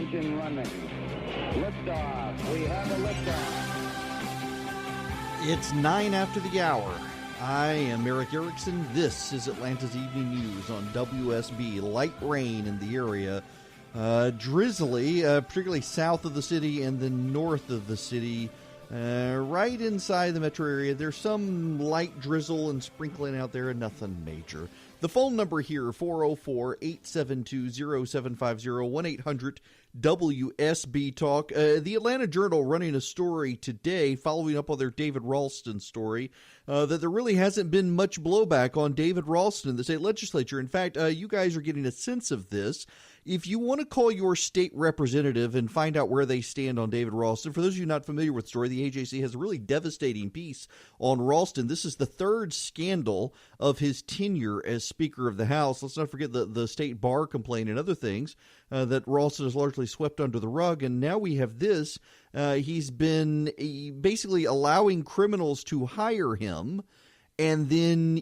engine running. Liftoff. We have a liftoff. It's 9 after the hour. I am Eric Erickson. This is Atlanta's Evening News on WSB. Light rain in the area. Drizzly, particularly south of the city and then north of the city. Right inside the metro area, there's some light drizzle and sprinkling out there, and nothing major. The phone number here, 404-872-0750, 1-800-WSB-TALK. The Atlanta Journal running a story today, following up on their David Ralston story, that there really hasn't been much blowback on David Ralston in the state legislature. In fact, you guys are getting a sense of this. If you want to call your state representative and find out where they stand on David Ralston, for those of you not familiar with the story, the AJC has a really devastating piece on Ralston. This is the third scandal of his tenure as Speaker of the House. Let's not forget the state bar complaint and other things that Ralston has largely swept under the rug. And now we have this. He's been basically allowing criminals to hire him, and then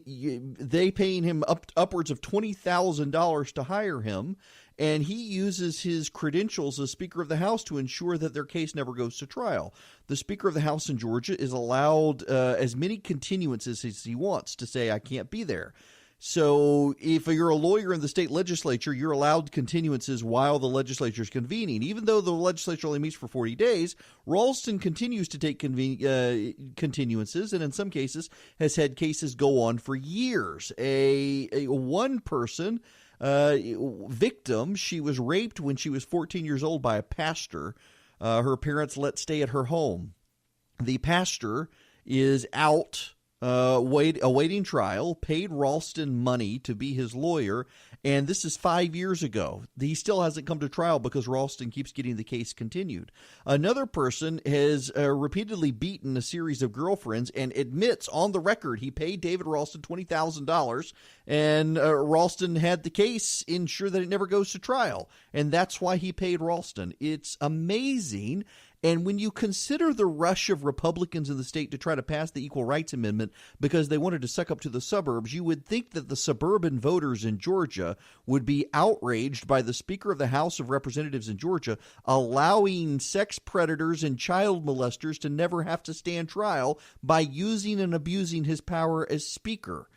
they paying him upwards of $20,000 to hire him. And he uses his credentials as Speaker of the House to ensure that their case never goes to trial. The Speaker of the House in Georgia is allowed as many continuances as he wants to say, I can't be there. So if you're a lawyer in the state legislature, you're allowed continuances while the legislature is convening. Even though the legislature only meets for 40 days, Ralston continues to take continuances, and in some cases has had cases go on for years. One person victim, she was raped when she was 14 years old by a pastor. Her parents let stay at her home. The pastor is out awaiting trial, paid Ralston money to be his lawyer, and this is 5 years ago. He still hasn't come to trial because Ralston keeps getting the case continued. Another person has repeatedly beaten a series of girlfriends and admits on the record he paid David Ralston $20,000, and Ralston had the case ensure that it never goes to trial, and that's why he paid Ralston. It's amazing. And when you consider the rush of Republicans in the state to try to pass the Equal Rights Amendment because they wanted to suck up to the suburbs, you would think that the suburban voters in Georgia would be outraged by the Speaker of the House of Representatives in Georgia allowing sex predators and child molesters to never have to stand trial by using and abusing his power as Speaker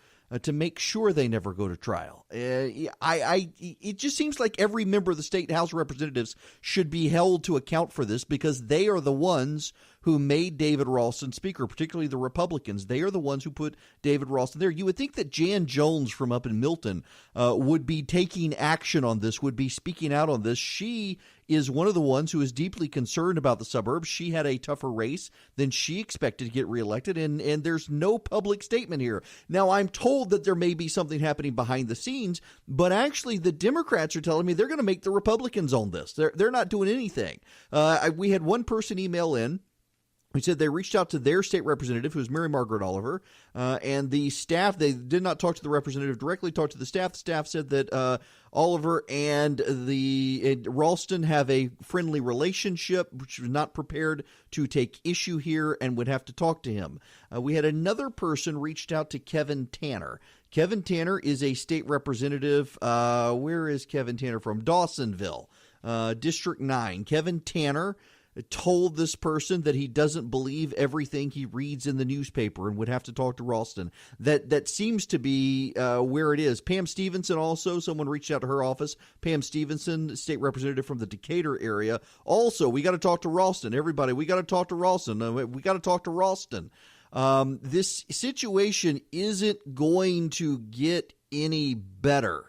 to make sure they never go to trial. It just seems like every member of the state House of Representatives should be held to account for this because they are the ones who made David Ralston Speaker, particularly the Republicans. They are the ones who put David Ralston there. You would think that Jan Jones from up in Milton would be taking action on this, would be speaking out on this. She is one of the ones who is deeply concerned about the suburbs. She had a tougher race than she expected to get reelected, and there's no public statement here. Now, I'm told that there may be something happening behind the scenes, but actually the Democrats are telling me they're going to make the Republicans on this. They're not doing anything. We had one person email in who said they reached out to their state representative, who is Mary Margaret Oliver, and the staff, they did not talk to the representative directly, talked to the staff. The staff said that Oliver and Ralston have a friendly relationship, which was not prepared to take issue here and would have to talk to him. We had another person reached out to Kevin Tanner. Kevin Tanner is a state representative. Where is Kevin Tanner from? Dawsonville, District 9. Kevin Tanner told this person that he doesn't believe everything he reads in the newspaper and would have to talk to Ralston. That seems to be where it is. Pam Stevenson also, someone reached out to her office. Pam Stevenson, state representative from the Decatur area. Also, we got to talk to Ralston. Everybody, we got to talk to Ralston. We got to talk to Ralston. This situation isn't going to get any better.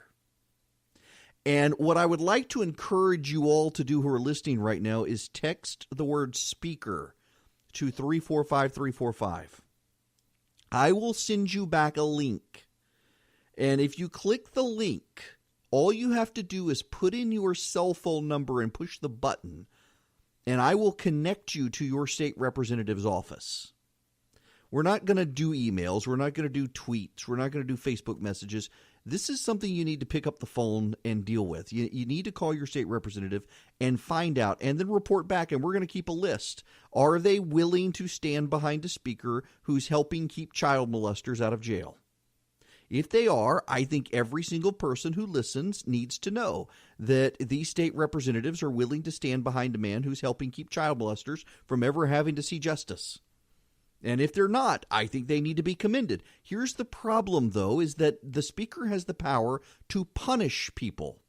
And what I would like to encourage you all to do who are listening right now is text the word speaker to 345345. I will send you back a link. And if you click the link, all you have to do is put in your cell phone number and push the button, and I will connect you to your state representative's office. We're not going to do emails. We're not going to do tweets. We're not going to do Facebook messages. This is something you need to pick up the phone and deal with. You need to call your state representative and find out and then report back, and we're going to keep a list. Are they willing to stand behind a speaker who's helping keep child molesters out of jail? If they are, I think every single person who listens needs to know that these state representatives are willing to stand behind a man who's helping keep child molesters from ever having to see justice. And if they're not, I think they need to be commended. Here's the problem, though, is that the Speaker has the power to punish people.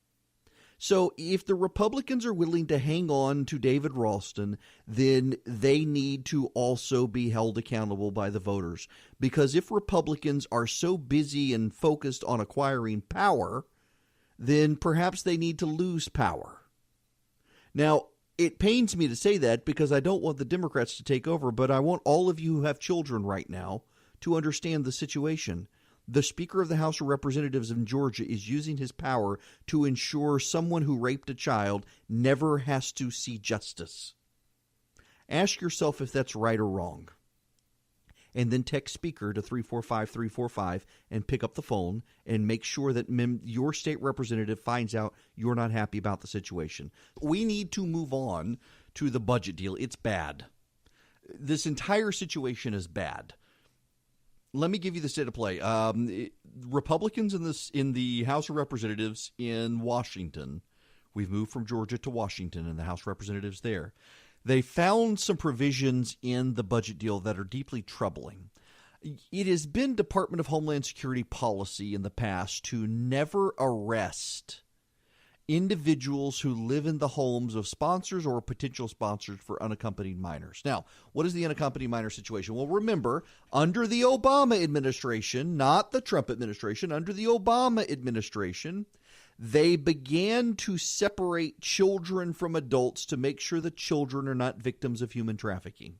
So if the Republicans are willing to hang on to David Ralston, then they need to also be held accountable by the voters. Because if Republicans are so busy and focused on acquiring power, then perhaps they need to lose power. Now, it pains me to say that because I don't want the Democrats to take over, but I want all of you who have children right now to understand the situation. The Speaker of the House of Representatives in Georgia is using his power to ensure someone who raped a child never has to see justice. Ask yourself if that's right or wrong. And then text Speaker to 345-345 and pick up the phone and make sure that your state representative finds out you're not happy about the situation. We need to move on to the budget deal. It's bad. This entire situation is bad. Let me give you the state of play. Republicans in the House of Representatives in Washington, we've moved from Georgia to Washington and the House of Representatives there. They found some provisions in the budget deal that are deeply troubling. It has been Department of Homeland Security policy in the past to never arrest individuals who live in the homes of sponsors or potential sponsors for unaccompanied minors. Now, what is the unaccompanied minor situation? Well, remember, under the Obama administration, not the Trump administration, under the Obama administration, they began to separate children from adults to make sure that children are not victims of human trafficking.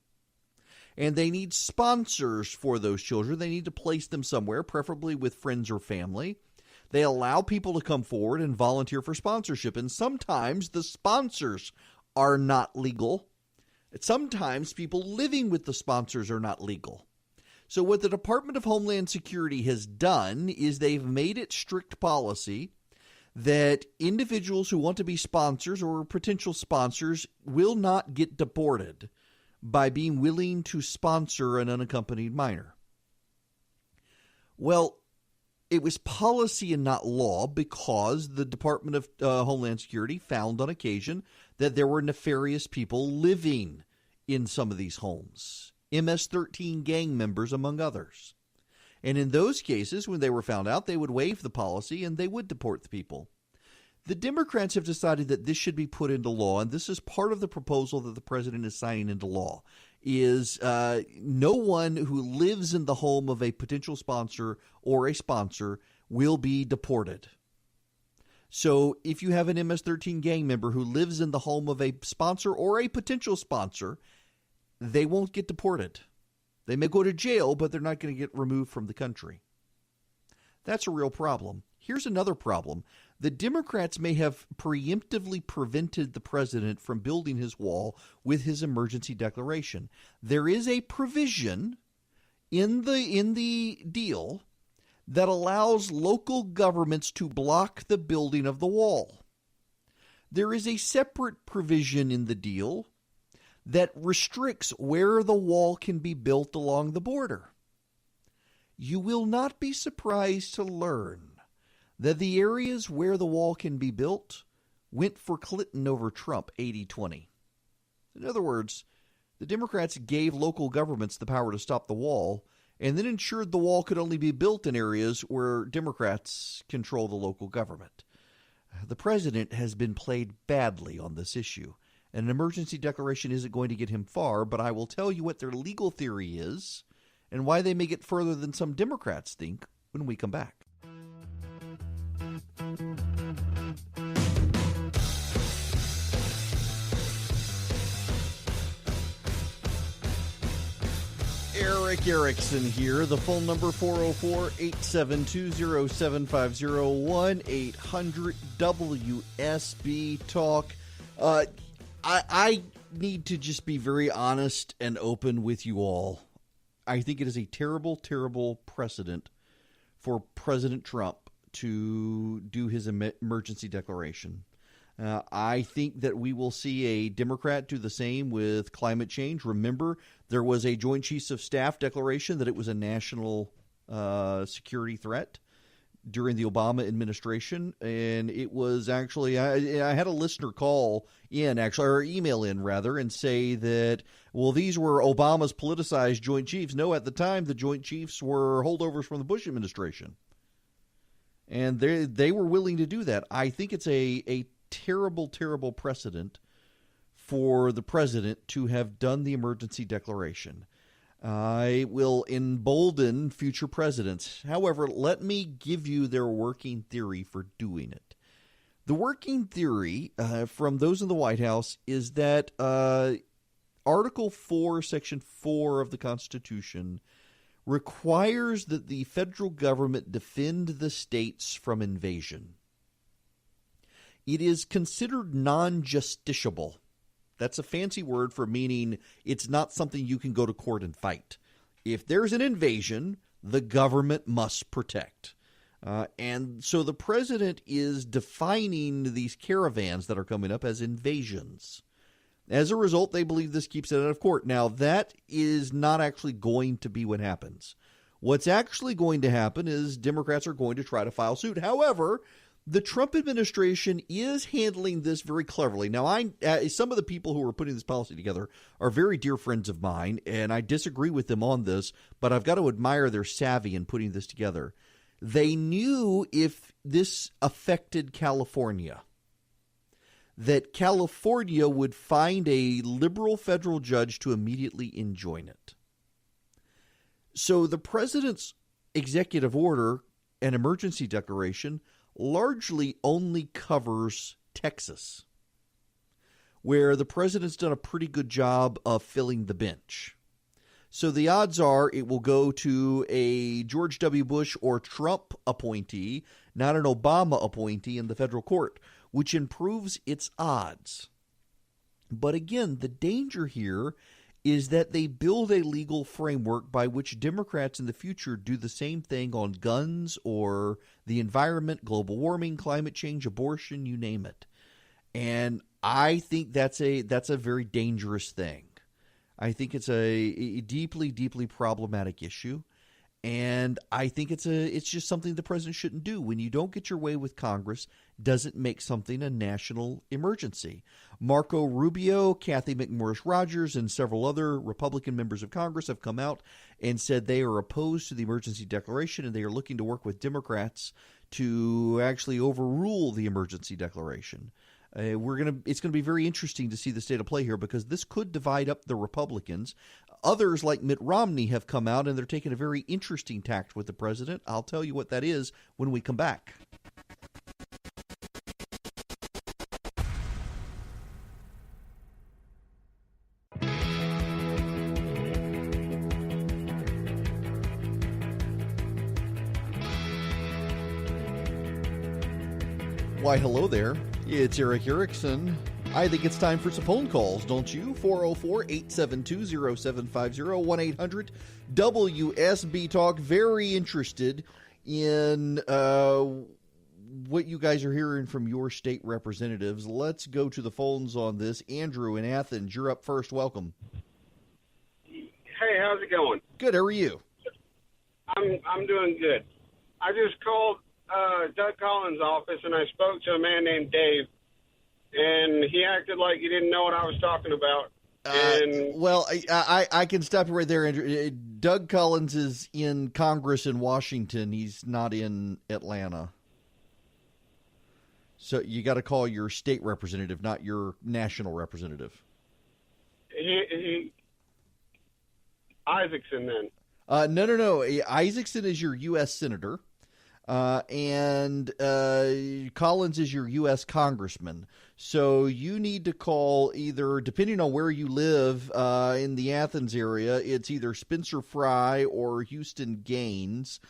And they need sponsors for those children. They need to place them somewhere, preferably with friends or family. They allow people to come forward and volunteer for sponsorship. And sometimes the sponsors are not legal. Sometimes people living with the sponsors are not legal. So what the Department of Homeland Security has done is they've made it strict policy that individuals who want to be sponsors or potential sponsors will not get deported by being willing to sponsor an unaccompanied minor. Well, it was policy and not law because the Department of Homeland Security found on occasion that there were nefarious people living in some of these homes, MS-13 gang members among others. And in those cases, when they were found out, they would waive the policy and they would deport the people. The Democrats have decided that this should be put into law, and this is part of the proposal that the president is signing into law, is no one who lives in the home of a potential sponsor or a sponsor will be deported. So if you have an MS-13 gang member who lives in the home of a sponsor or a potential sponsor, they won't get deported. They may go to jail, but they're not going to get removed from the country. That's a real problem. Here's another problem. The Democrats may have preemptively prevented the president from building his wall with his emergency declaration. There is a provision in the deal that allows local governments to block the building of the wall. There is a separate provision in the deal that restricts where the wall can be built along the border. You will not be surprised to learn that the areas where the wall can be built went for Clinton over Trump 80-20. In other words, the Democrats gave local governments the power to stop the wall and then ensured the wall could only be built in areas where Democrats control the local government. The president has been played badly on this issue. An emergency declaration isn't going to get him far, but I will tell you what their legal theory is and why they may get further than some Democrats think when we come back. Eric Erickson here. The phone number 404-872-0750, 1-800-WSB-TALK. I need to just be very honest and open with you all. I think it is a terrible, terrible precedent for President Trump to do his emergency declaration. I think that we will see a Democrat do the same with climate change. Remember, there was a Joint Chiefs of Staff declaration that it was a national security threat. during the Obama administration, and it was actually I had a listener call in, actually, or email in rather, and say that, well, these were Obama's politicized Joint Chiefs. No, at the time the Joint Chiefs were holdovers from the Bush administration, and they were willing to do that. I think it's a terrible, terrible precedent for the president to have done the emergency declaration. It will embolden future presidents. However, let me give you their working theory for doing it. The working theory from those in the White House is that Article 4, Section 4 of the Constitution requires that the federal government defend the states from invasion. It is considered non-justiciable. That's a fancy word for meaning it's not something you can go to court and fight. If there's an invasion, the government must protect. And so the president is defining these caravans that are coming up as invasions. As a result, they believe this keeps it out of court. Now, that is not actually going to be what happens. What's actually going to happen is Democrats are going to try to file suit. However, the Trump administration is handling this very cleverly. Now, some of the people who are putting this policy together are very dear friends of mine, and I disagree with them on this, but I've got to admire their savvy in putting this together. They knew if this affected California, that California would find a liberal federal judge to immediately enjoin it. So the president's executive order and emergency declaration largely only covers Texas, where the president's done a pretty good job of filling the bench. So the odds are it will go to a George W. Bush or Trump appointee, not an Obama appointee in the federal court, which improves its odds. But again, the danger here is that they build a legal framework by which Democrats in the future do the same thing on guns or the environment, global warming, climate change, abortion, you name it. And I think that's a very dangerous thing. I think it's a deeply, deeply problematic issue. And I think it's just something the president shouldn't do. When you don't get your way with Congress, doesn't make something a national emergency. Marco Rubio, Kathy McMorris Rodgers, and several other Republican members of Congress have come out and said they are opposed to the emergency declaration, and they are looking to work with Democrats to actually overrule the emergency declaration. It's going to be very interesting to see the state of play here, because this could divide up the Republicans. Others, like Mitt Romney, have come out, and they're taking a very interesting tact with the president. I'll tell you what that is when we come back. Why, hello there. It's Eric Erickson. I think it's time for some phone calls, don't you? 404-872-0750, 1-800-WSB-TALK. Very interested in what you guys are hearing from your state representatives. Let's go to the phones on this. Andrew in Athens, you're up first. Welcome. Hey, how's it going? Good. How are you? I'm doing good. I just called Doug Collins' office, and I spoke to a man named Dave, and he acted like he didn't know what I was talking about. Well, I can stop you right there, Andrew. Doug Collins is in Congress in Washington. He's not in Atlanta. So you got to call your state representative, not your national representative. Isaacson, then. No. Isaacson is your U.S. senator. And Collins is your U.S. congressman. So you need to call either, depending on where you live in the Athens area, it's either Spencer Fry or Houston Gaines.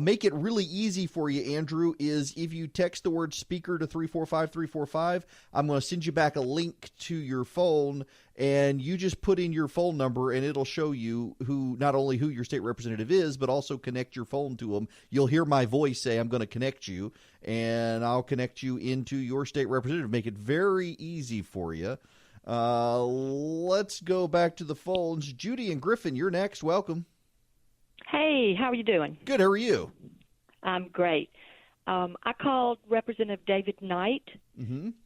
Make it really easy for you, Andrew, is if you text the word speaker to 345-345, I'm going to send you back a link to your phone, and you just put in your phone number, and it'll show you not only who your state representative is, but also connect your phone to them. You'll hear my voice say, I'm going to connect you, and I'll connect you into your state representative. Make it very easy for you. Let's go back to the phones. Judy and Griffin, you're next. Welcome. Hey, how are you doing? Good. How are you? I'm great. I called Representative David Knight,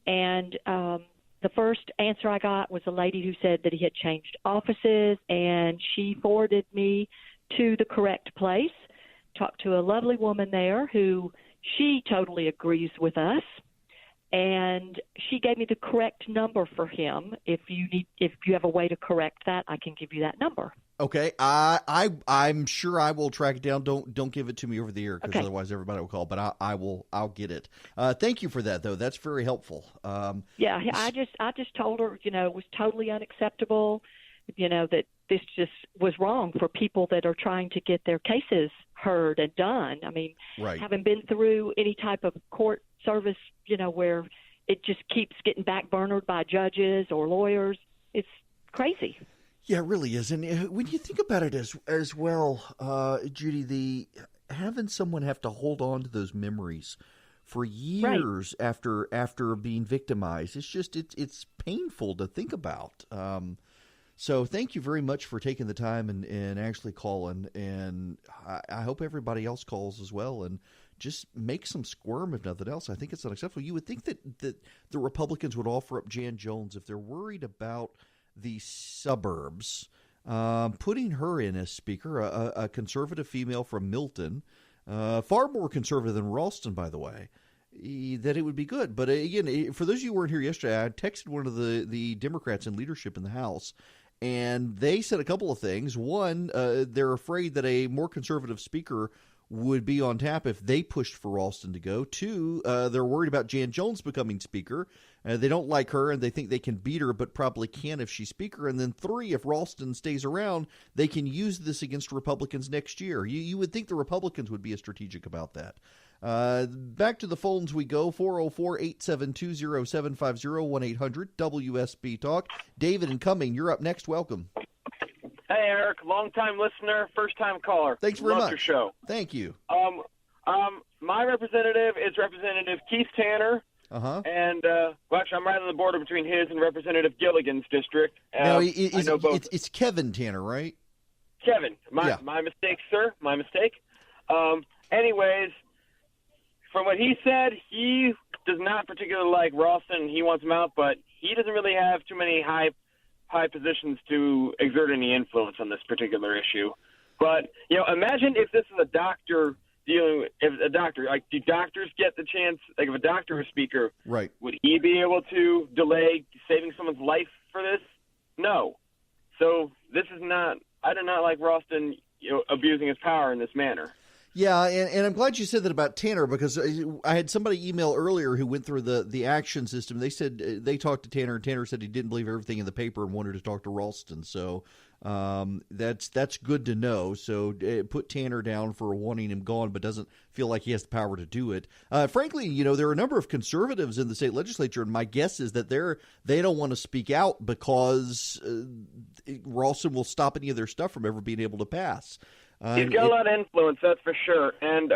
and the first answer I got was a lady who said that he had changed offices, and she forwarded me to the correct place. Talked to a lovely woman there who she totally agrees with us, and she gave me the correct number for him. If you have a way to correct that, I can give you that number. Okay, I'm sure I will track it down. Don't give it to me over the air because otherwise everybody will call. But I'll get it. Thank you for that, though. That's very helpful. Yeah, I just told her, it was totally unacceptable. That this just was wrong for people that are trying to get their cases heard and done. I mean, having been through any type of court service, where it just keeps getting backburnered by judges or lawyers, it's crazy. Yeah, it really is. And when you think about it as well, Judy, having someone have to hold on to those memories for years after being victimized, it's painful to think about. So thank you very much for taking the time and actually calling. And I hope everybody else calls as well and just make some squirm, if nothing else. I think it's unacceptable. You would think that the Republicans would offer up Jan Jones if they're worried about the suburbs, putting her in as speaker, a conservative female from Milton, far more conservative than Ralston, by the way, that it would be good. But again, for those of you who weren't here yesterday, I texted one of the Democrats in leadership in the House, and they said a couple of things. One, they're afraid that a more conservative speaker would be on tap if they pushed for Ralston to go. Two, they're worried about Jan Jones becoming speaker. They don't like her, and they think they can beat her, but probably can't if she's speaker. And then three, if Ralston stays around, they can use this against Republicans next year. You would think the Republicans would be as strategic about that. Back to the phones we go, 404-872-0750, 1-800-WSB Talk. David and Cumming, you're up next. Welcome. Hey, Eric, long-time listener, first-time caller. Thanks very much. Love your show. Thank you. My representative is Representative Keith Tanner. And, actually, I'm right on the border between his and Representative Gilligan's district. No, I know both. It's Kevin Tanner, right? Kevin. My mistake, sir. My mistake. Anyways, from what he said, he does not particularly like Ralston. He wants him out, but he doesn't really have too many high positions to exert any influence on this particular issue. But, imagine if this is a doctor do doctors get the chance, like if a doctor was speaker, right? Would he be able to delay saving someone's life for this? No. So this is not, I do not like Ralston, abusing his power in this manner. Yeah, and I'm glad you said that about Tanner, because I had somebody email earlier who went through the action system. They said they talked to Tanner, and Tanner said he didn't believe everything in the paper and wanted to talk to Ralston. So that's good to know. So put Tanner down for wanting him gone, but doesn't feel like he has the power to do it. Frankly, there are a number of conservatives in the state legislature, and my guess is that they don't want to speak out because Ralston will stop any of their stuff from ever being able to pass. He's got a lot of influence, that's for sure. And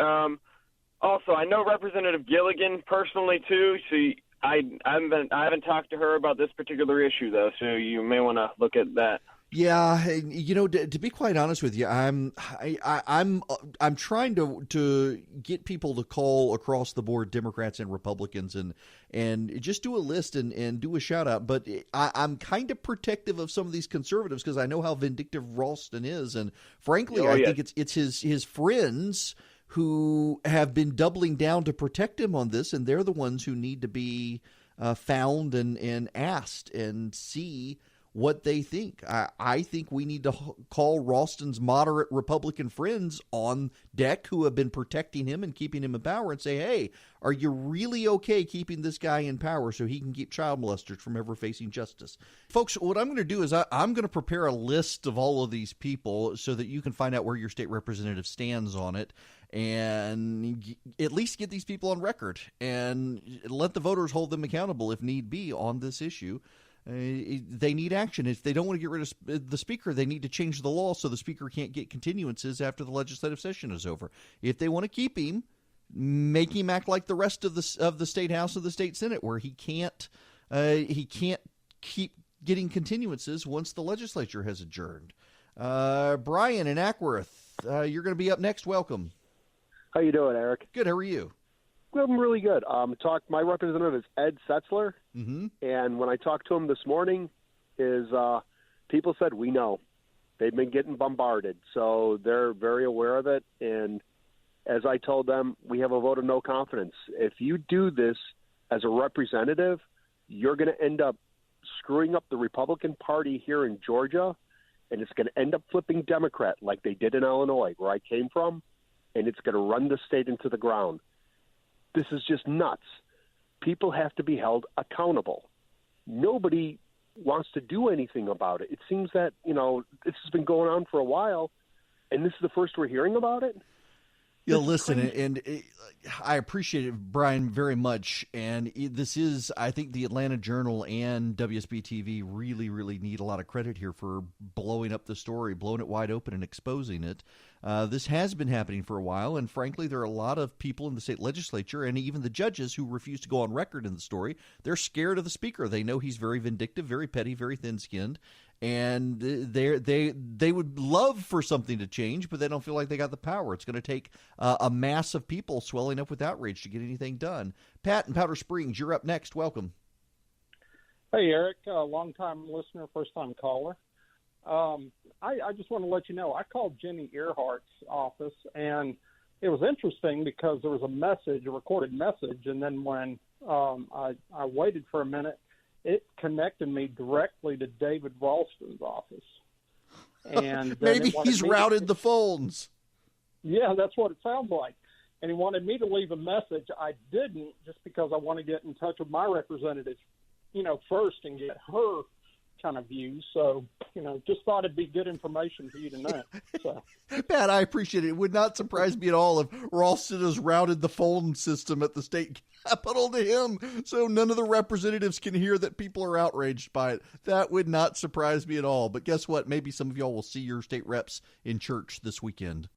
also, I know Representative Gilligan personally too. I haven't talked to her about this particular issue though, so you may want to look at that. Yeah, to be quite honest with you, I'm trying to get people to call across the board, Democrats and Republicans, and just do a list and do a shout out. But I'm kind of protective of some of these conservatives because I know how vindictive Ralston is, and frankly, I think it's his friends who have been doubling down to protect him on this, and they're the ones who need to be found and asked and see what they think. I think we need to call Ralston's moderate Republican friends on deck who have been protecting him and keeping him in power and say, hey, are you really okay keeping this guy in power so he can keep child molesters from ever facing justice? Folks, what I'm going to do is I'm going to prepare a list of all of these people so that you can find out where your state representative stands on it and at least get these people on record and let the voters hold them accountable if need be on this issue. They need action. If they don't want to get rid of the speaker, they need to change the law so the speaker can't get continuances after the legislative session is over. If they want to keep him, make him act like the rest of the state house and the state senate, where he can't keep getting continuances once the legislature has adjourned. Brian in Ackworth, you're going to be up next. Welcome. How you doing, Eric? Good. How are you? I'm really good. My representative is Ed Setzler, and when I talked to him this morning, his people said, we know. They've been getting bombarded, so they're very aware of it. And as I told them, we have a vote of no confidence. If you do this as a representative, you're going to end up screwing up the Republican Party here in Georgia, and it's going to end up flipping Democrat like they did in Illinois, where I came from, and it's going to run the state into the ground. This is just nuts. People have to be held accountable. Nobody wants to do anything about it. It seems that, this has been going on for a while, and this is the first we're hearing about it. Yeah, listen, and I appreciate it, Brian, very much. And this is, I think, the Atlanta Journal and WSB TV really, really need a lot of credit here for blowing up the story, blowing it wide open and exposing it. This has been happening for a while, and frankly, there are a lot of people in the state legislature and even the judges who refuse to go on record in the story. They're scared of the speaker. They know he's very vindictive, very petty, very thin-skinned. And they would love for something to change, but they don't feel like they got the power. It's going to take a mass of people swelling up with outrage to get anything done. Pat in Powder Springs, you're up next. Welcome. Hey, Eric, long-time listener, first-time caller. I just want to let you know, I called Jenny Earhart's office, and it was interesting because there was a recorded message, and then when I waited for a minute, it connected me directly to David Ralston's office. And maybe he's routed the phones. Yeah, that's what it sounds like. And he wanted me to leave a message. I didn't, just because I want to get in touch with my representative, first and get her kind of views. So, just thought it'd be good information for you to know. So. Pat, I appreciate it. It would not surprise me at all if Ralston has routed the phone system at the state capitol to him so none of the representatives can hear that people are outraged by it. That would not surprise me at all. But guess what? Maybe some of y'all will see your state reps in church this weekend.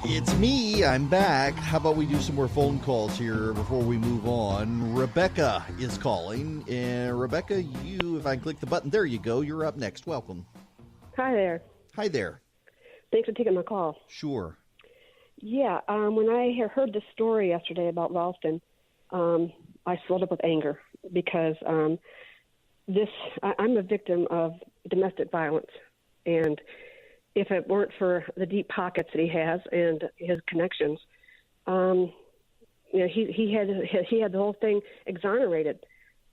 It's me. I'm back. How about we do some more phone calls here before we move on? Rebecca is calling. And Rebecca, if I click the button, there you go. You're up next. Welcome. Hi there. Hi there. Thanks for taking my call. Sure. Yeah, when I heard the story yesterday about Ralston, I swelled up with anger because I'm a victim of domestic violence, and if it weren't for the deep pockets that he has and his connections, he had the whole thing exonerated,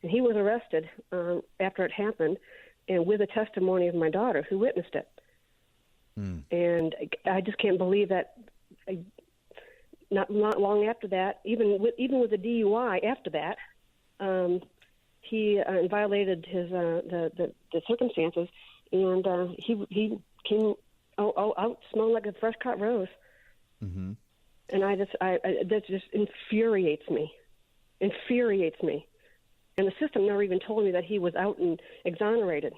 and he was arrested after it happened, and with the testimony of my daughter who witnessed it. And I just can't believe that. Not long after that, even with the DUI after that, he violated his the circumstances, and he came out smelling like a fresh cut rose. Mm-hmm. And that just infuriates me. And the system never even told me that he was out and exonerated.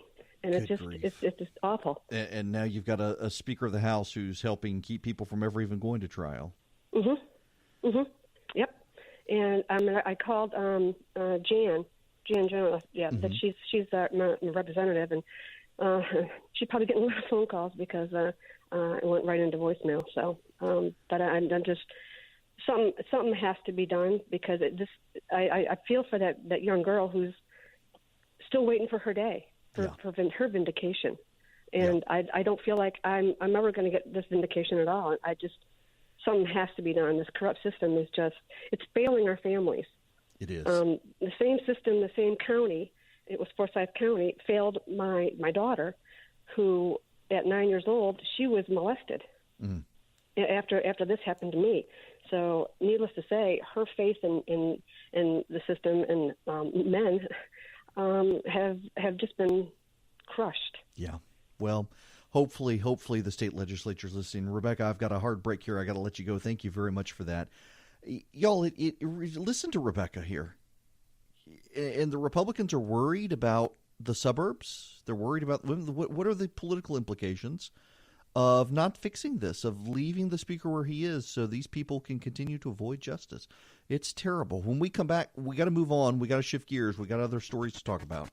And it's just awful. And now you've got a Speaker of the House who's helping keep people from ever even going to trial. Mm-hmm. Mm-hmm. Yep. And I called Jan Jones. Yeah, mm-hmm. But she's my representative, and she's probably getting a lot of phone calls because it went right into voicemail. So, but I'm just something has to be done because I feel for that young girl who's still waiting for her day. For her vindication, and I don't feel like I'm ever going to get this vindication at all. Something has to be done. This corrupt system is it's failing our families. It is. The same system, the same county, it was Forsyth County, failed my daughter, who at 9 years old, she was molested after this happened to me. So needless to say, her faith in the system and men have just been crushed. Yeah. Well, hopefully the state legislature is listening. Rebecca, I've got a hard break here. I got to let you go. Thank you very much for that. Y'all, listen to Rebecca here. And the Republicans are worried about the suburbs. They're worried about what are the political implications of not fixing this, of leaving the speaker where he is so these people can continue to avoid justice. It's terrible. When we come back, we got to move on. We got to shift gears. We got other stories to talk about.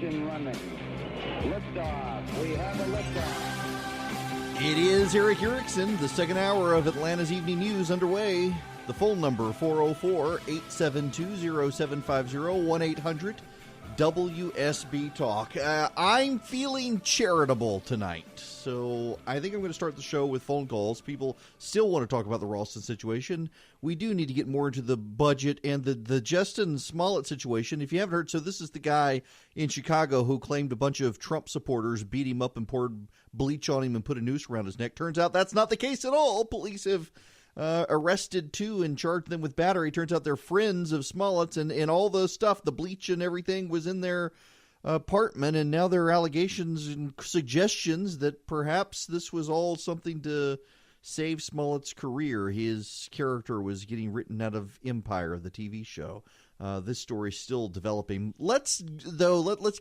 Ignition running. Liftoff. We have a liftoff. It is Eric Erickson, the second hour of Atlanta's Evening News underway. The phone number, 404-872-0750, 1-800-WSB Talk. I'm feeling charitable tonight, so I think I'm going to start the show with phone calls. People still want to talk about the Ralston situation. We do need to get more into the budget and the Justin Smollett situation. If you haven't heard, so this is the guy in Chicago who claimed a bunch of Trump supporters beat him up and poured bleach on him and put a noose around his neck. Turns out that's not the case at all. Police have arrested two and charged them with battery. Turns out they're friends of Smollett's, and all the stuff, the bleach and everything, was in their apartment, and now there are allegations and suggestions that perhaps this was all something to save Smollett's career. His character was getting written out of Empire, the TV show. This story's still developing. Let's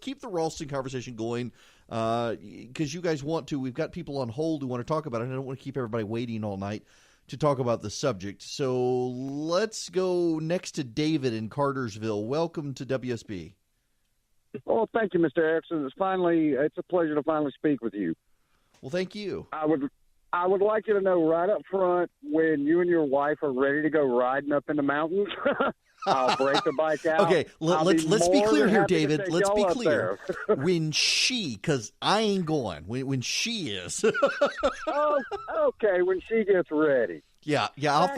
keep the Ralston conversation going because you guys want to. We've got people on hold who want to talk about it, and I don't want to keep everybody waiting all night to talk about the subject. So let's go next to David in Cartersville. Welcome to WSB. Oh, thank you, Mr. Erickson. It's a pleasure to finally speak with you. Well, thank you. I would like you to know right up front, when you and your wife are ready to go riding up in the mountains, I'll break the bike out. Okay, let's be clear here, David. Let's be clear. When because I ain't going. When she is. Oh, okay. When she gets ready. Yeah. I'll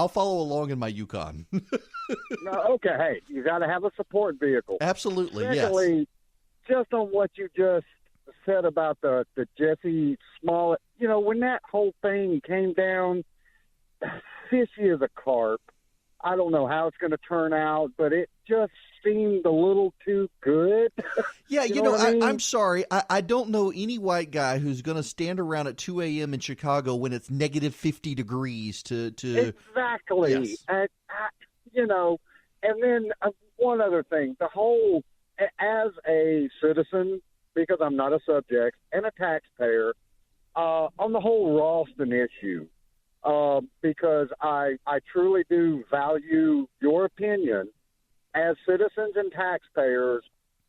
follow along in my Yukon. No, okay. Hey, you got to have a support vehicle. Absolutely. Secondly, yes. Just on what you just said about the Jesse Smollett, when that whole thing came down, fishy as a carp. I don't know how it's going to turn out, but it just seemed a little too good. Yeah, I mean? I'm sorry. I don't know any white guy who's going to stand around at 2 a.m. in Chicago when it's negative 50 degrees to Exactly. Yes. And then one other thing. The whole, as a citizen, because I'm not a subject, and a taxpayer, on the whole Ralston issue, because I truly do value your opinion. As citizens and taxpayers,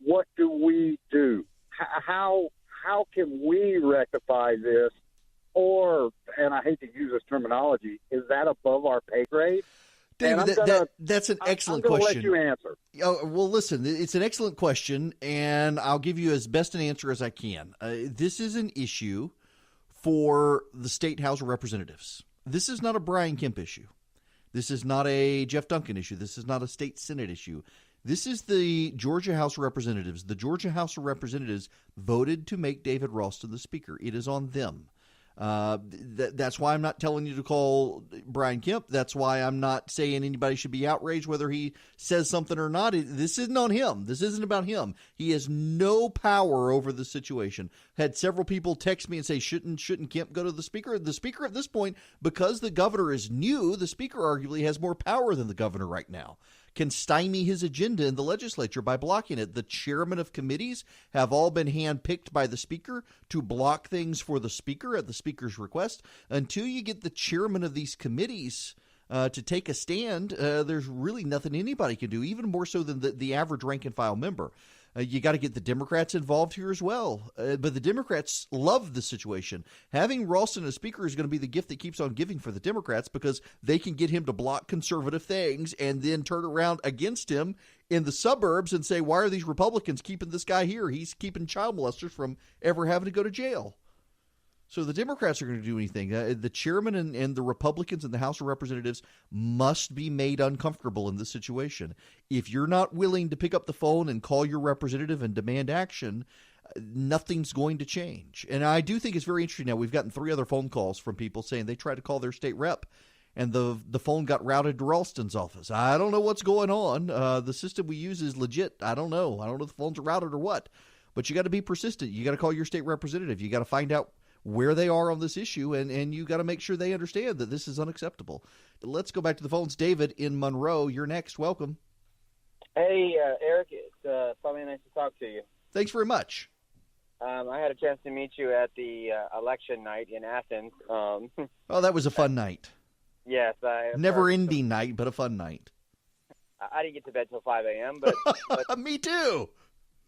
what do we do? How can we rectify this? Or, and I hate to use this terminology, is that above our pay grade? David, that's an excellent question. I'm going to let you answer. Oh, well, listen, it's an excellent question, and I'll give you as best an answer as I can. This is an issue for the State House of Representatives. This is not a Brian Kemp issue. This is not a Jeff Duncan issue. This is not a state Senate issue. This is the Georgia House of Representatives. The Georgia House of Representatives voted to make David Ralston the Speaker. It is on them. That's why I'm not telling you to call Brian Kemp. That's why I'm not saying anybody should be outraged whether he says something or not. This isn't on him. This isn't about him. He has no power over the situation. Had several people text me and say, shouldn't Kemp go to the Speaker? The Speaker at this point, because the governor is new, the Speaker arguably has more power than the governor right now. Can stymie his agenda in the legislature by blocking it. The chairmen of committees have all been handpicked by the Speaker to block things for the Speaker at the Speaker's request. Until you get the chairman of these committees to take a stand, there's really nothing anybody can do, even more so than the average rank-and-file member. You got to get the Democrats involved here as well. But the Democrats love the situation. Having Ralston as Speaker is going to be the gift that keeps on giving for the Democrats, because they can get him to block conservative things and then turn around against him in the suburbs and say, why are these Republicans keeping this guy here? He's keeping child molesters from ever having to go to jail. So the Democrats are going to do anything. The chairman and the Republicans in the House of Representatives must be made uncomfortable in this situation. If you're not willing to pick up the phone and call your representative and demand action, nothing's going to change. And I do think it's very interesting now. We've gotten 3 other phone calls from people saying they tried to call their state rep, and the phone got routed to Ralston's office. I don't know what's going on. The system we use is legit. I don't know. I don't know if the phones are routed or what. But you got to be persistent. You got to call your state representative. You got to find out where they are on this issue, and you got to make sure they understand that this is unacceptable. Let's go back to the phones. David in Monroe, you're next. Welcome. Hey, Eric, it's probably nice to talk to you. Thanks very much. I had a chance to meet you at the election night in Athens. Oh, that was a fun night. Yes. Never-ending night, but a fun night. I didn't get to bed till 5 a.m., but Me too.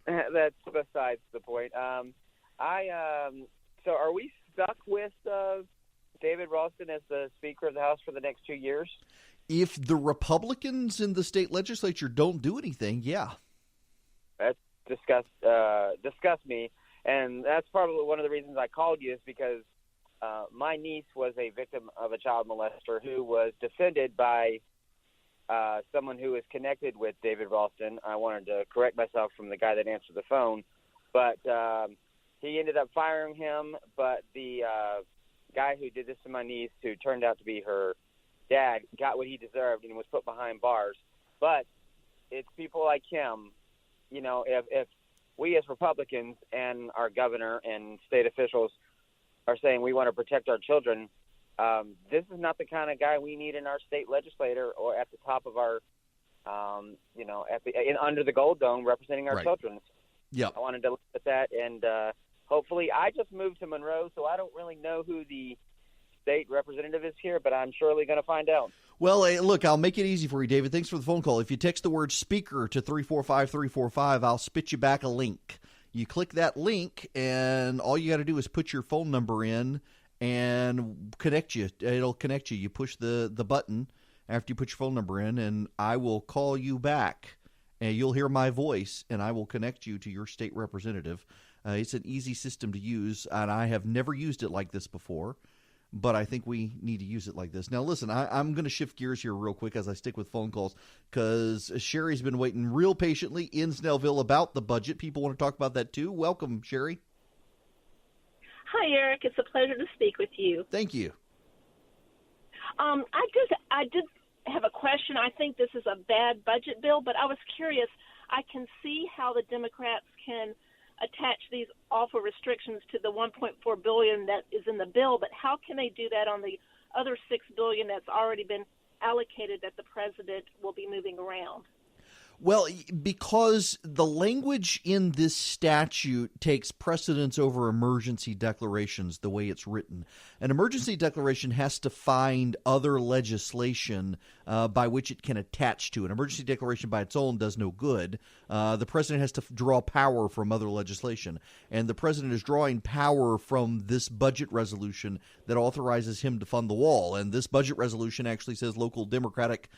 That's besides the point. So are we stuck with David Ralston as the Speaker of the House for the next 2 years? If the Republicans in the state legislature don't do anything, yeah. That disgusts me, and that's probably one of the reasons I called you is because my niece was a victim of a child molester who was defended by someone who is connected with David Ralston. I wanted to correct myself from the guy that answered the phone, but he ended up firing him. But the guy who did this to my niece, who turned out to be her dad, got what he deserved and was put behind bars. But it's people like him, you know, if we as Republicans and our governor and state officials are saying we want to protect our children, this is not the kind of guy we need in our state legislature or at the top of our, under the Gold Dome representing our children. Yeah, I wanted to look at that, and hopefully, I just moved to Monroe, so I don't really know who the state representative is here, but I'm surely going to find out. Well, look, I'll make it easy for you, David. Thanks for the phone call. If you text the word speaker to 345-345, I'll spit you back a link. You click that link, and all you got to do is put your phone number in and connect you. It'll connect you. You push the button after you put your phone number in, and I will call you back, and you'll hear my voice, and I will connect you to your state representative. It's an easy system to use, and I have never used it like this before, but I think we need to use it like this. Now, listen, I'm going to shift gears here real quick as I stick with phone calls because Sherry's been waiting real patiently in Snellville about the budget. People want to talk about that too. Welcome, Sherry. Hi, Eric. It's a pleasure to speak with you. Thank you. I did have a question. I think this is a bad budget bill, but I was curious. I can see how the Democrats can attach these awful restrictions to the $1.4 billion that is in the bill, but how can they do that on the other $6 billion that's already been allocated that the president will be moving around? Well, because the language in this statute takes precedence over emergency declarations the way it's written. An emergency declaration has to find other legislation by which it can attach to. An emergency declaration by its own does no good. The president has to draw power from other legislation. And the president is drawing power from this budget resolution that authorizes him to fund the wall. And this budget resolution actually says local Democratic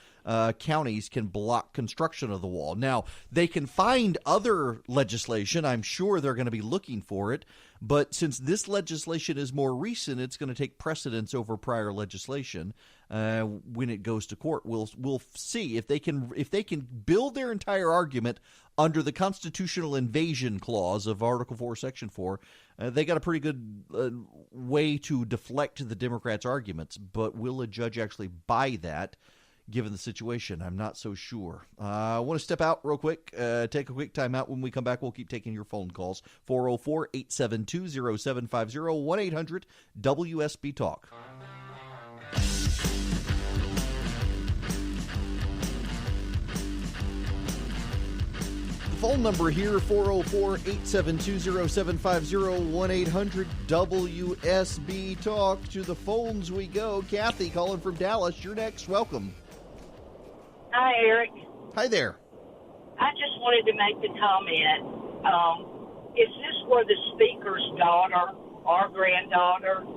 counties can block construction of the wall. Now, they can find other legislation. I'm sure they're going to be looking for it. But since this legislation is more recent, it's going to take precedence over prior legislation when it goes to court. We'll see if they can build their entire argument under the constitutional invasion clause of Article 4, Section 4. They got a pretty good way to deflect the Democrats' arguments. But will a judge actually buy that? Given the situation, I'm not so sure. I want to step out real quick, take a quick time out. When we come back, we'll keep taking your phone calls. 404-872-0750, 1-800-WSB-TALK. The phone number here, 404-872-0750, 1-800-WSB-TALK. To the phones we go. Kathy calling from Dallas. You're next. Welcome. Hi, Eric. Hi there. I just wanted to make the comment. If this were the speaker's daughter or granddaughter,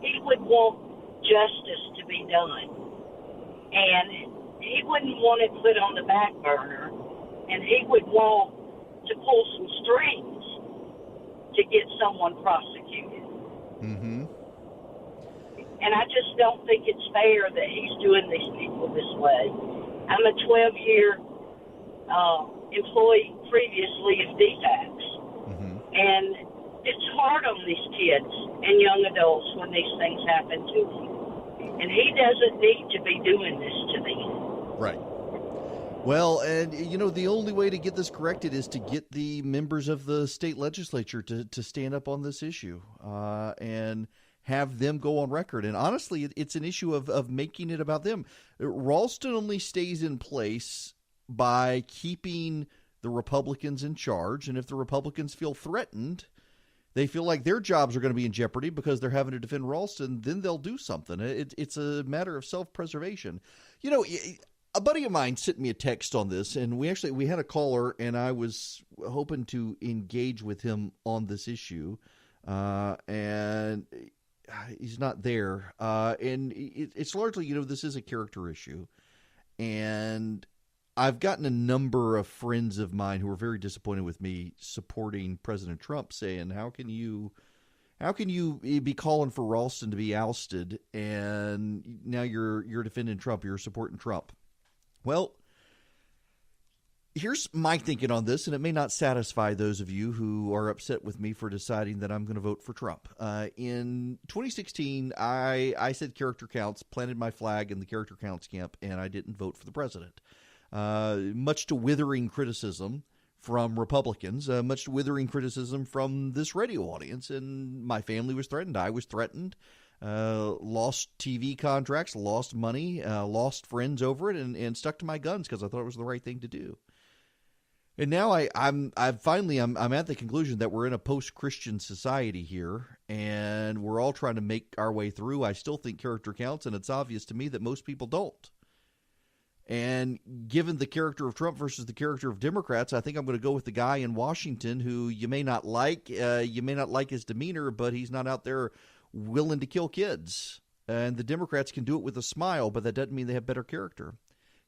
he would want justice to be done. And he wouldn't want it put on the back burner. And he would want to pull some strings to get someone prosecuted. Mm-hmm. And I just don't think it's fair that he's doing these people this way. I'm a 12-year employee previously of DFAX, and it's hard on these kids and young adults when these things happen to them. And he doesn't need to be doing this to them. Right. Well, and, you know, the only way to get this corrected is to get the members of the state legislature to stand up on this issue and have them go on record. And honestly, it's an issue of making it about them. Ralston only stays in place by keeping the Republicans in charge. And if the Republicans feel threatened, they feel like their jobs are going to be in jeopardy because they're having to defend Ralston, then they'll do something. It's a matter of self-preservation. You know, a buddy of mine sent me a text on this, and we had a caller, and I was hoping to engage with him on this issue, and he's not there. And it's largely, this is a character issue, and I've gotten a number of friends of mine who are very disappointed with me supporting President Trump, saying, how can you be calling for Ralston to be ousted, and now you're defending Trump, you're supporting Trump? Well, here's my thinking on this, and it may not satisfy those of you who are upset with me for deciding that I'm going to vote for Trump. In 2016, I said character counts, planted my flag in the character counts camp, and I didn't vote for the president. Much to withering criticism from Republicans, much to withering criticism from this radio audience, and my family was threatened. I was threatened. Lost TV contracts, lost money, lost friends over it, and stuck to my guns because I thought it was the right thing to do. And now I'm at the conclusion that we're in a post-Christian society here, and we're all trying to make our way through. I still think character counts, and it's obvious to me that most people don't. And given the character of Trump versus the character of Democrats, I think I'm going to go with the guy in Washington who you may not like. You may not like his demeanor, but he's not out there willing to kill kids. And the Democrats can do it with a smile, but that doesn't mean they have better character.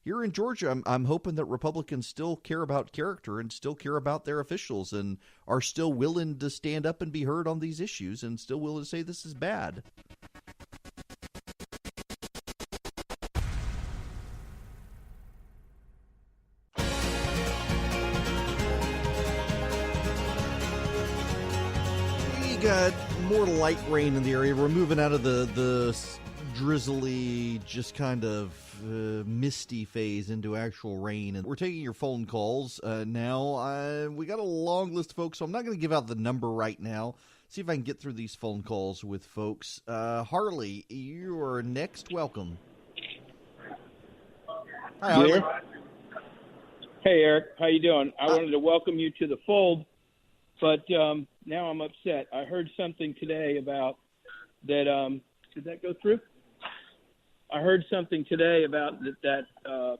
Here in Georgia, I'm hoping that Republicans still care about character and still care about their officials and are still willing to stand up and be heard on these issues and still willing to say this is bad. Got more light rain in the area. We're moving out of the drizzly, just kind of misty phase into actual rain, and we're taking your phone calls now. We got a long list of folks, so I'm not going to give out the number right now. See if I can get through these phone calls with folks. Harley, you are next. Welcome. Hi, Harley. Hey, Eric. How you doing? I wanted to welcome you to the fold, but now I'm upset. I heard something today about that. Did that go through? I heard something today about that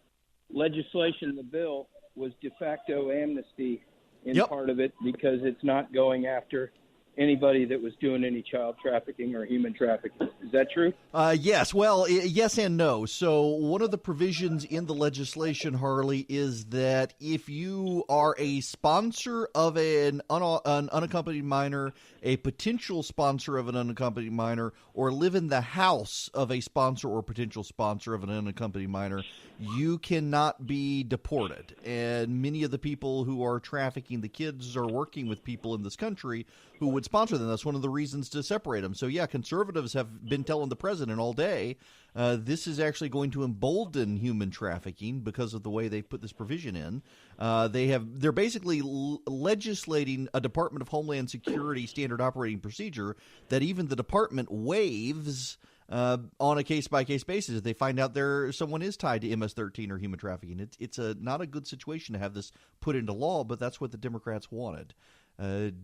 legislation, the bill, was de facto amnesty in part of it because it's not going after anybody that was doing any child trafficking or human trafficking. Is that true? Yes. Well, yes and no. So one of the provisions in the legislation, Harley, is that if you are a sponsor of an unaccompanied minor, a potential sponsor of an unaccompanied minor, or live in the house of a sponsor or potential sponsor of an unaccompanied minor, you cannot be deported. And many of the people who are trafficking the kids are working with people in this country who would sponsor them. That's one of the reasons to separate them. So, yeah, conservatives have been telling the president all day this is actually going to embolden human trafficking because of the way they put this provision in. They're basically legislating a Department of Homeland Security standard operating procedure that even the department waives on a case-by-case basis if they find out someone is tied to MS-13 or human trafficking. It's not a good situation to have this put into law, but that's what the Democrats wanted.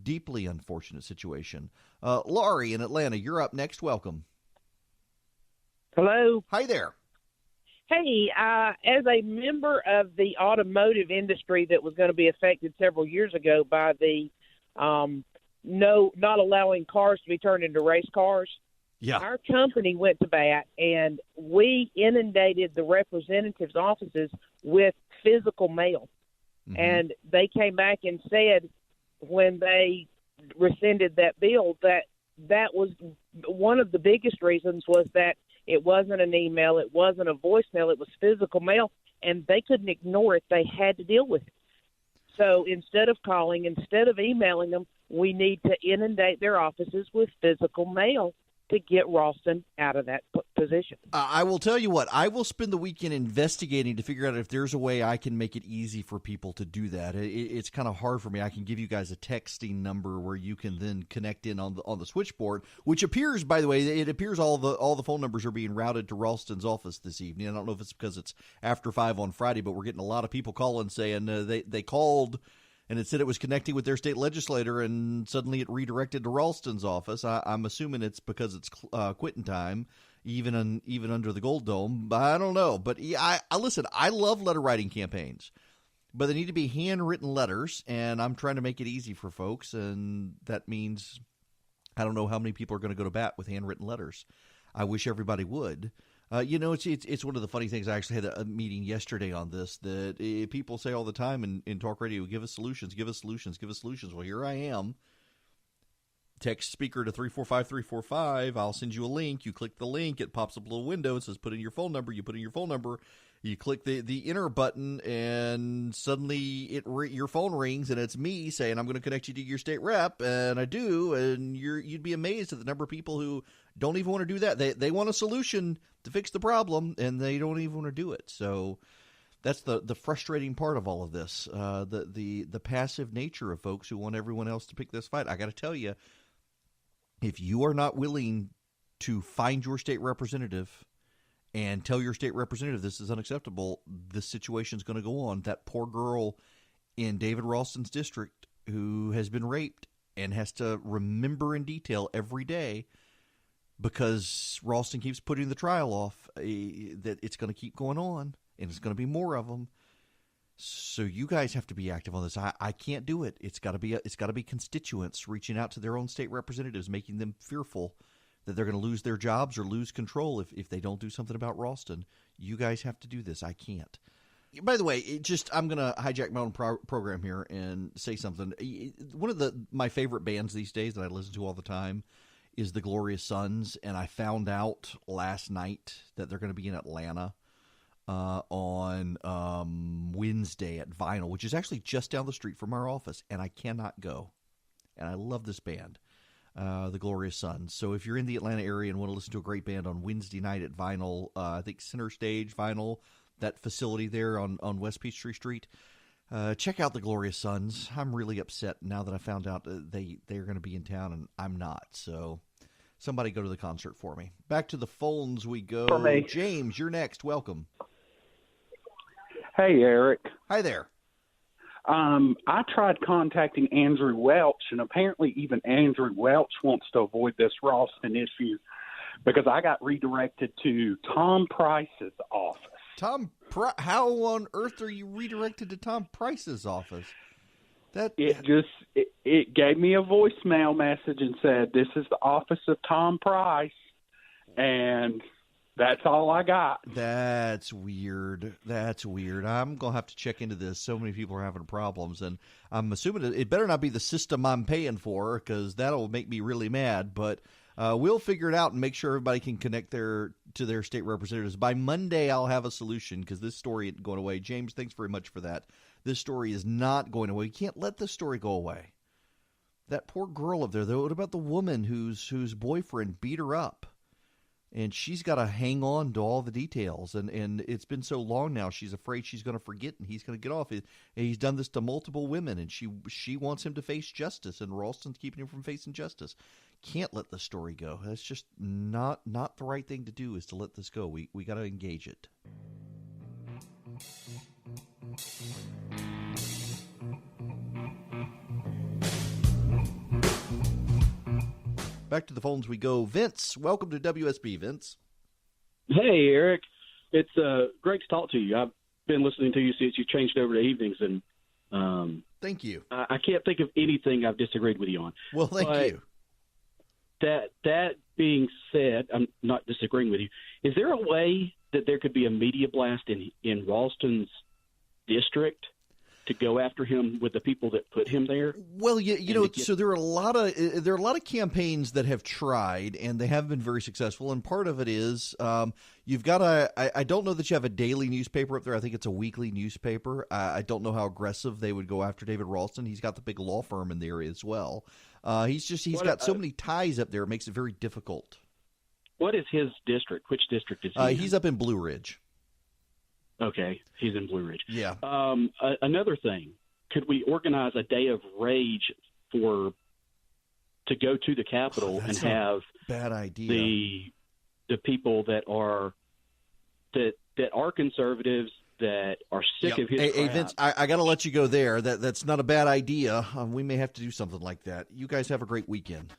Deeply unfortunate situation. Laurie in Atlanta, you're up next. Welcome. Hello. Hi there. Hey, as a member of the automotive industry that was going to be affected several years ago by the not allowing cars to be turned into race cars, our company went to bat, and we inundated the representatives' offices with physical mail. Mm-hmm. And they came back and said when they rescinded that bill that was one of the biggest reasons was that it wasn't an email, it wasn't a voicemail, it was physical mail, and they couldn't ignore it. They had to deal with it. So instead of calling, instead of emailing them, we need to inundate their offices with physical mail to get Ralston out of that position. I will tell you what, I will spend the weekend investigating to figure out if there's a way I can make it easy for people to do that. It's kind of hard for me. I can give you guys a texting number where you can then connect in on the switchboard, which appears, by the way, it appears all the phone numbers are being routed to Ralston's office this evening. I don't know if it's because it's after 5 on Friday, but we're getting a lot of people calling saying they called and it said it was connecting with their state legislator, and suddenly it redirected to Ralston's office. I'm assuming it's because it's quitting time, even under the Gold Dome. But I don't know. But I listen. I love letter writing campaigns, but they need to be handwritten letters, and I'm trying to make it easy for folks, and that means I don't know how many people are going to go to bat with handwritten letters. I wish everybody would. It's one of the funny things. I actually had a meeting yesterday on this, that people say all the time in talk radio, give us solutions, give us solutions, give us solutions. Well, here I am. Text speaker to 345-345. I'll send you a link. You click the link. It pops up a little window. It says put in your phone number. You put in your phone number. You click the enter button, and suddenly your phone rings, and it's me saying, I'm going to connect you to your state rep, and I do, and you'd be amazed at the number of people who don't even want to do that. They want a solution to fix the problem, and they don't even want to do it. So that's the frustrating part of all of this, the passive nature of folks who want everyone else to pick this fight. I got to tell you, if you are not willing to find your state representative and tell your state representative this is unacceptable, this situation is going to go on. That poor girl in David Ralston's district who has been raped and has to remember in detail every day, because Ralston keeps putting the trial off, that it's going to keep going on, and it's going to be more of them. So you guys have to be active on this. I can't do it. It's got to be constituents reaching out to their own state representatives, making them fearful that they're going to lose their jobs or lose control if they don't do something about Ralston. You guys have to do this. I can't. By the way, I'm going to hijack my own program here and say something. One of my favorite bands these days that I listen to all the time is the Glorious Sons, and I found out last night that they're going to be in Atlanta on Wednesday at Vinyl, which is actually just down the street from our office, and I cannot go. And I love this band. The Glorious Sons. So if you're in the Atlanta area and want to listen to a great band on Wednesday night at Vinyl, I think Center Stage Vinyl, that facility there on West Peachtree Street, check out the Glorious Sons. I'm really upset now that I found out they're going to be in town and I'm not. So somebody go to the concert for me. Back to the phones we go. For me. James, you're next. Welcome. Hey, Eric. Hi there. I tried contacting Andrew Welch, and apparently even Andrew Welch wants to avoid this Ralston issue because I got redirected to Tom Price's office. How on earth are you redirected to Tom Price's office? It gave me a voicemail message and said, this is the office of Tom Price, and that's all I got. That's weird. I'm going to have to check into this. So many people are having problems, and I'm assuming it better not be the system I'm paying for, because that'll make me really mad. But we'll figure it out and make sure everybody can connect to their state representatives. By Monday, I'll have a solution, because this story isn't going away. James, thanks very much for that. This story is not going away. You can't let this story go away. That poor girl up there, though. What about the woman whose boyfriend beat her up? And she's got to hang on to all the details. And it's been so long now, she's afraid she's going to forget and he's going to get off. He's done this to multiple women, and she wants him to face justice, and Ralston's keeping him from facing justice. Can't let the story go. That's just not the right thing to do, is to let this go. We got to engage it. Back to the phones we go. Vince, welcome to WSB, Vince. Hey, Eric. It's great to talk to you. I've been listening to you since you changed over to evenings, and thank you. I can't think of anything I've disagreed with you on. Well, thank you. That being said, I'm not disagreeing with you. Is there a way that there could be a media blast in Ralston's district to go after him with the people that put him there? Well, so there are a lot of campaigns that have tried, and they have been very successful. And part of it is you've got I don't know that you have a daily newspaper up there. I think it's a weekly newspaper. I don't know how aggressive they would go after David Ralston. He's got the big law firm in the area as well. He's got so many ties up there. It makes it very difficult. What is his district? Which district is he in? He's up in Blue Ridge. Okay, he's in Blue Ridge. Yeah. Another thing, could we organize a day of rage to go to the Capitol and have bad idea. the people that are conservatives that are sick of his Hey, crap. Vince, I got to let you go there. That's not a bad idea. We may have to do something like that. You guys have a great weekend.